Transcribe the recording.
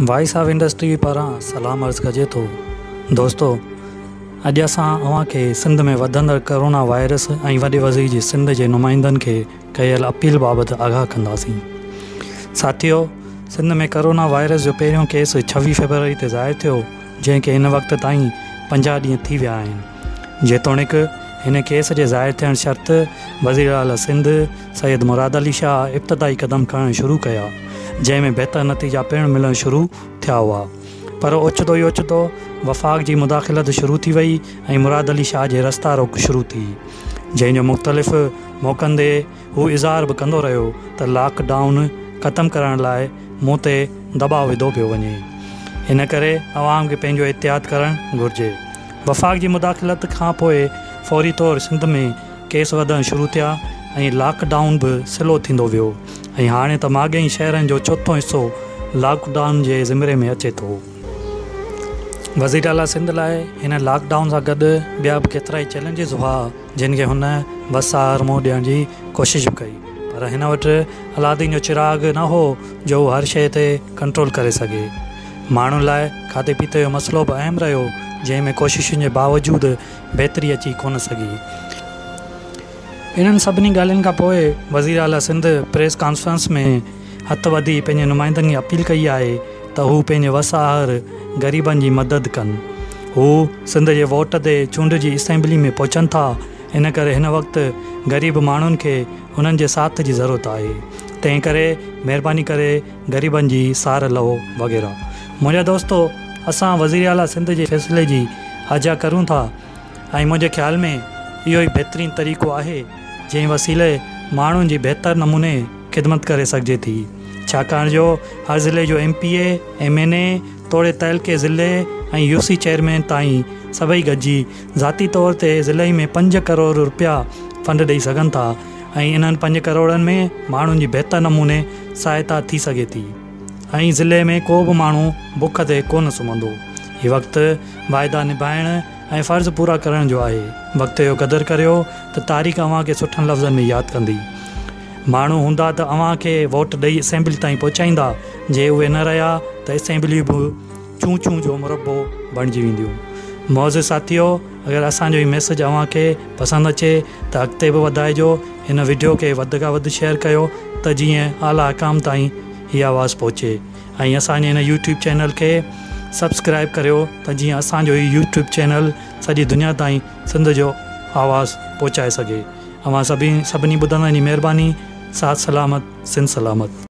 Voice of industry पारां सलाम अर्ज़ कजे थो। दोस्तों, अॼु असां अव्हांखे सिंध में वधंदड़ कोरोना वायरस ऐं वॾे वज़ीर जी सिंध जे नुमाइंदनि खे कयल अपील बाबति आगाह कंदासीं। साथियो, सिंध में कोरोना वायरस जो पहिरियों केस 26 फरवरी ते ज़ाहिर थियो, जंहिंखे हिन वक़्त ताईं 50 ॾींहं थी विया आहिनि। जेतोणीकि हिन केस जे ज़ाहिर थियण शर्त वज़ीर आला सिंध सैयद मुराद अली शाह इब्तिदाई क़दम खणणु शुरू कया, जंहिंमें बहितर नतीजा पिणु मिलणु शुरू थिया हुआ। पर ओचितो ई ओचितो वफ़ाक़ जी मुदाख़िलत शुरू थी वई ऐं मुराद अली शाह जे रस्ता रोक शुरू थी, जंहिंजो मुख़्तलिफ़ मौक़नि ते हू इज़हार बि कंदो रहियो त लॉकडाउन ख़तमु करण लाइ मूं ते दबाव विधो पियो वञे। इन करे अवाम खे पंहिंजो एहतियात करणु घुरिजे। वफ़ाक़ जी मुदाख़िलत खां पोइ फ़ौरी तौरु सिंध में केस वधणु शुरू थिया ऐं लॉकडाउन बि सिलो थींदो वियो ऐं हाणे त माॻेई शहरनि जो चोथों हिसो लॉकडाउन जे ज़िमरे में अचे थो। वज़ीर आला सिंध लाइ हिन लॉकडाउन सां गॾु ॿिया बि केतिरा ई चैलेंजिस हुआ, जिन खे हुन वसार मुंहुं ॾियण जी कोशिशि कई, पर हिन वटि अलादीन जो चिराग न हो जो हर शइ ते कंट्रोल करे सघे। माण्हुनि लाइ खाधे पीते जो मसइलो बि अहम रहियो, जंहिंमें कोशिशुनि जे बावजूदि बहितरी अची कोन सघी। इन्हनि सभिनी ॻाल्हियुनि खां पोइ वज़ीर आला सिंध प्रेस कॉन्फ्रेंस में हथु वधी पंहिंजे नुमाइंदनि खे अपील कई आहे त हू पंहिंजे वसाहर ग़रीबनि जी मदद कनि। हू सिंध जे वोट ते चूंड जी असेंबली में पहुचनि था, इन करे हिन वक़्तु ग़रीब माण्हुनि खे हुननि जे साथ जी ज़रूरत आहे। तंहिं करे महिरबानी करे ग़रीबनि जी सार लहो वग़ैरह। मुंहिंजा दोस्तो, असां वज़ीर आला सिंध जे फ़ैसिले जी आजा करूं था ऐं मुंहिंजे ख़्याल में इहो ई बहितरीनु तरीक़ो आहे जंहिं वसीले माण्हुनि जी बहितर नमूने ख़िदमत करे सघिजे थी, छाकाणि जो हर ज़िले जो MPA MNA तोड़े तहलके ज़िले ऐं UC चेयरमैन ताईं सभई गॾिजी ज़ाती तौर ते ज़िले में 5 करोड़ रुपया फंड ॾेई सघनि था ऐं इन्हनि 5 करोड़नि में माण्हुनि जी बहितर नमूने सहायता थी सघे थी ऐं ज़िले में को बि माण्हू बुख ते कोन सुम्हंदो। हीउ वक़्तु वाइदा निभाइण ऐं फ़र्ज़ु पूरा करण जो आहे। वक़्त जो क़दुरु करियो त तारीख़ अव्हांखे सुठनि लफ़्ज़नि में यादि कंदी। माण्हू हूंदा त अव्हांखे वोट ॾेई असेंबली ताईं पहुचाईंदा, जे उहे न रहिया त असेंबली बि चूं चूं जो मुरबो बणिजी वेंदियूं। मौज़ साथियो, अगरि असांजो हीउ मैसेज अव्हांखे पसंदि अचे त अॻिते बि वधाइजो। हिन वीडियो खे वधि खां वधि शेयर कयो त जीअं आला हकाम ताईं हीअ आवाज़ु पहुचे ऐं असांजे हिन YouTube चैनल खे सब्सक्राइब करियो त जीअं असांजो हीउ YouTube चैनल सॼी दुनिया ताईं सिंध जो आवाज़ु पहुचाए सघे। अव्हां सभिनी ॿुधंदड़ जी महिरबानी। साथ सलामत, सिंध सलामत।